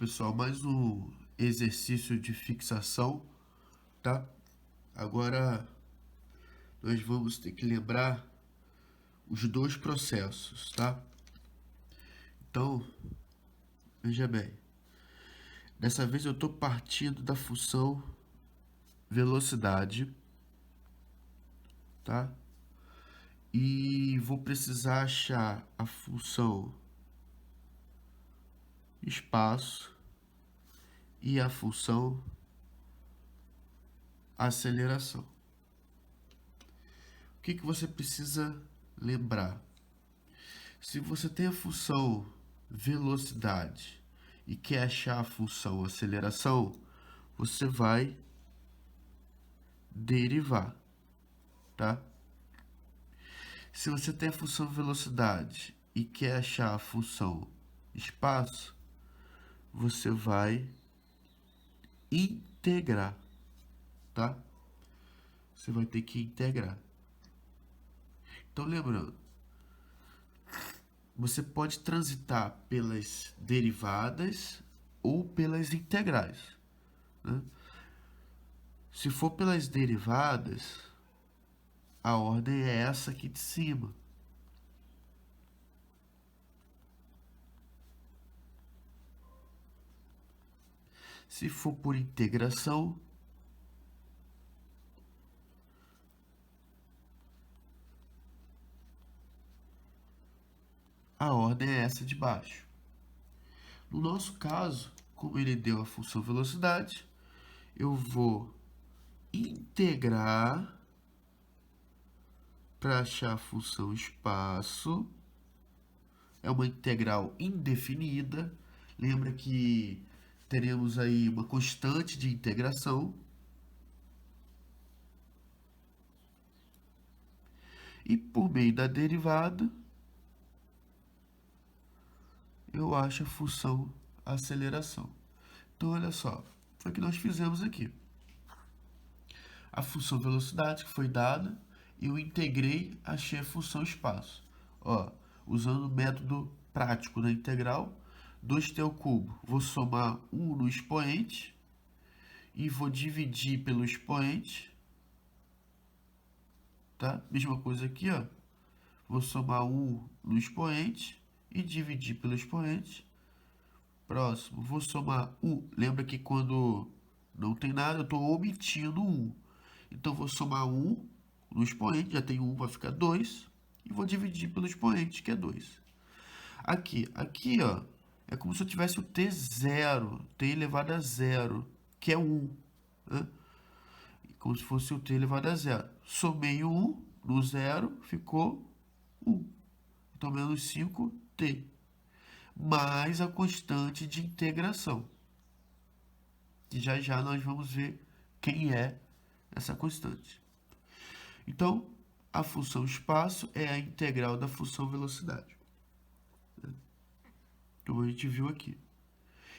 pessoal, mais um exercício de fixação, tá? Agora nós vamos ter que lembrar os dois processos, tá? Então, veja bem. Dessa vez eu estou partindo da função velocidade, tá? E vou precisar achar a função espaço e a função aceleração. O que você precisa lembrar? Se você tem a função velocidade e quer achar a função aceleração, você vai derivar, tá? Se você tem a função velocidade e quer achar a função espaço, você vai integrar, tá? Você vai ter que integrar. Então, lembrando, você pode transitar pelas derivadas ou pelas integrais, né? Se for pelas derivadas, a ordem é essa aqui de cima. Se for por integração, a ordem é essa de baixo. No nosso caso, como ele deu a função velocidade, eu vou integrar para achar a função espaço. É uma integral indefinida. Lembra que teremos aí uma constante de integração. E por meio da derivada, eu acho a função aceleração. Então, olha só, foi o que nós fizemos aqui. A função velocidade que foi dada, eu integrei, achei a função espaço. Ó, usando o método prático da integral, 2t ao cubo. Vou somar 1 no expoente e vou dividir pelo expoente, tá? Mesma coisa aqui, ó. Vou somar 1 no expoente e dividir pelo expoente. Próximo, vou somar 1. Lembra que quando não tem nada, eu estou omitindo 1. Então, vou somar 1 no expoente, já tem 1, vai ficar 2. E vou dividir pelo expoente, que é 2. Aqui, ó, é como se eu tivesse o t0, t elevado a 0, que é 1. Né? Como se fosse o t elevado a 0. Somei o 1 no 0, ficou 1. Então, menos 5t. Mais a constante de integração. E já já nós vamos ver quem é essa constante. Então, a função espaço é a integral da função velocidade. Como a gente viu aqui.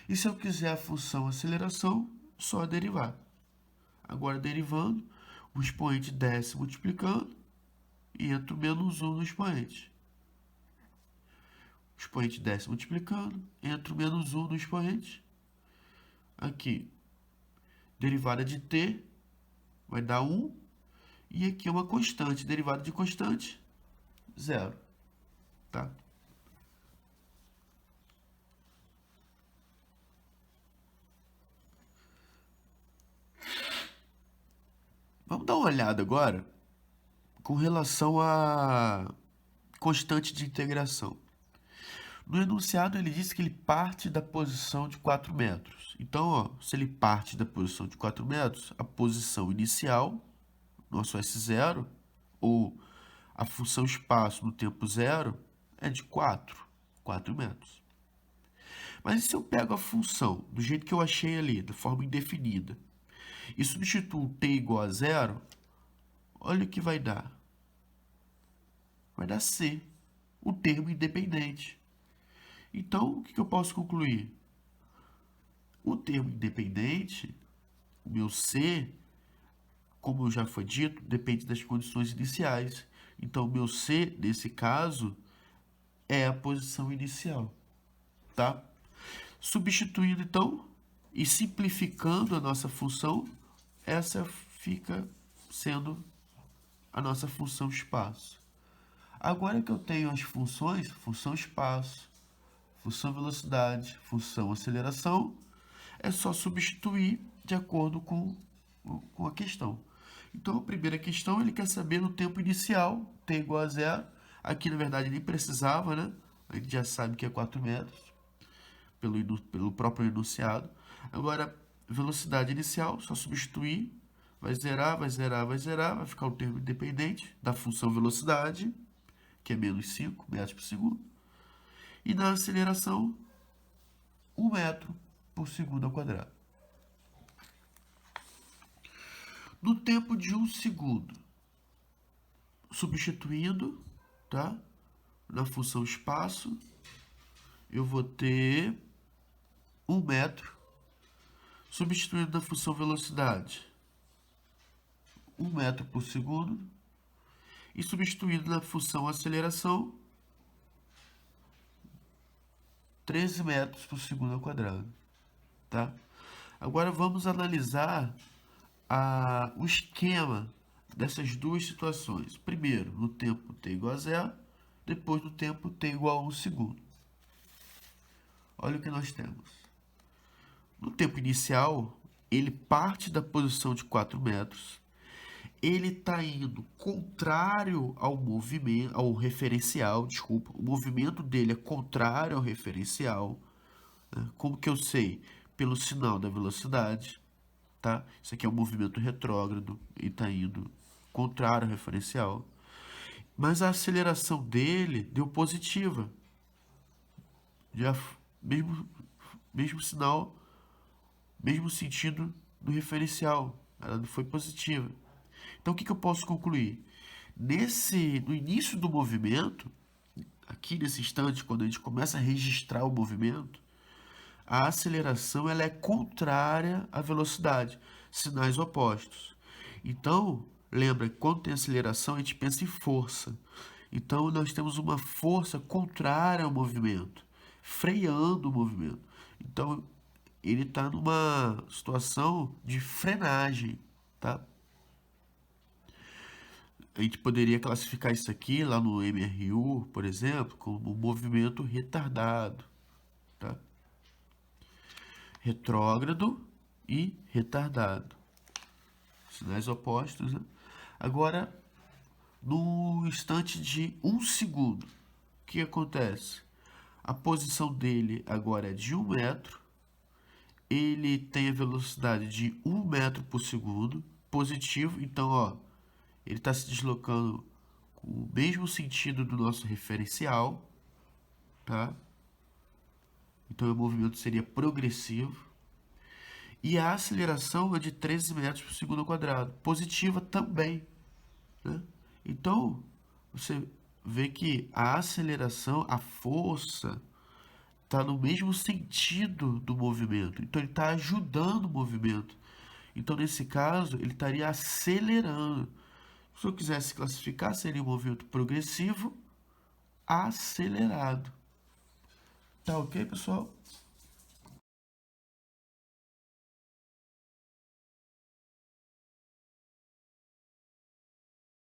E se eu quiser a função aceleração, só derivar. Agora, derivando, o expoente desce multiplicando e entra o menos 1 no expoente. O expoente desce multiplicando, entra o menos 1 no expoente. Aqui, derivada de t vai dar 1. E aqui é uma constante, derivada de constante, 0. Tá? Vamos dar uma olhada agora com relação à constante de integração. No enunciado, ele diz que ele parte da posição de 4 metros. Então, ó, se ele parte da posição de 4 metros, a posição inicial, nosso S0, ou a função espaço no tempo zero, é de 4 metros. Mas e se eu pego a função do jeito que eu achei ali, da forma indefinida, e substituo t igual a 0, olha o que vai dar. Vai dar c, o termo independente. Então, o que eu posso concluir? O termo independente, o meu c, como já foi dito, depende das condições iniciais. Então, o meu c, nesse caso, é a posição inicial, tá? Substituindo, então, e simplificando a nossa função, essa fica sendo a nossa função espaço. Agora que eu tenho as funções, função espaço, função velocidade, função aceleração, é só substituir de acordo com a questão. Então, a primeira questão, ele quer saber no tempo inicial, t igual a zero. Aqui, na verdade, nem precisava, né? A gente já sabe que é 4 metros, pelo próprio enunciado. Agora, velocidade inicial, só substituir, vai zerar, vai zerar, vai zerar, vai ficar o termo independente da função velocidade, que é menos 5 metros por segundo. E na aceleração, 1 metro por segundo ao quadrado. No tempo de 1 segundo, substituindo, tá? Na função espaço, eu vou ter 1 metro. Substituindo na função velocidade, 1 metro por segundo. E substituindo na função aceleração, 13 metros por segundo ao quadrado. Tá? Agora vamos analisar o esquema dessas duas situações. Primeiro, no tempo t igual a zero, depois no tempo t igual a 1 segundo. Olha o que nós temos. No tempo inicial, ele parte da posição de 4 metros, ele está indo contrário ao movimento, ao referencial, desculpa, o movimento dele é contrário ao referencial, né? Como que eu sei? Pelo sinal da velocidade, tá? Isso aqui é um movimento retrógrado, ele está indo contrário ao referencial. Mas a aceleração dele deu positiva. Já mesmo sinal, mesmo sentido do referencial, ela não foi positiva. Então, o que eu posso concluir? No início do movimento, aqui nesse instante, quando a gente começa a registrar o movimento, a aceleração ela é contrária à velocidade, sinais opostos. Então, lembra que quando tem aceleração, a gente pensa em força. Então, nós temos uma força contrária ao movimento, freando o movimento. Então, ele está numa situação de frenagem, tá? A gente poderia classificar isso aqui lá no MRU, por exemplo, como movimento retardado, tá? Retrógrado e retardado. Sinais opostos, né? Agora, no instante de 1 segundo, o que acontece? A posição dele agora é de 1 metro, ele tem a velocidade de 1 metro por segundo, positivo, então, ó, ele está se deslocando com o mesmo sentido do nosso referencial, tá? Então, o movimento seria progressivo. E a aceleração é de 13 metros por segundo ao quadrado, positiva também, né? Então, você vê que a aceleração, a força, está no mesmo sentido do movimento. Então, ele está ajudando o movimento. Então, nesse caso, ele estaria acelerando. Se eu quisesse classificar, seria um movimento progressivo acelerado. Tá ok, pessoal?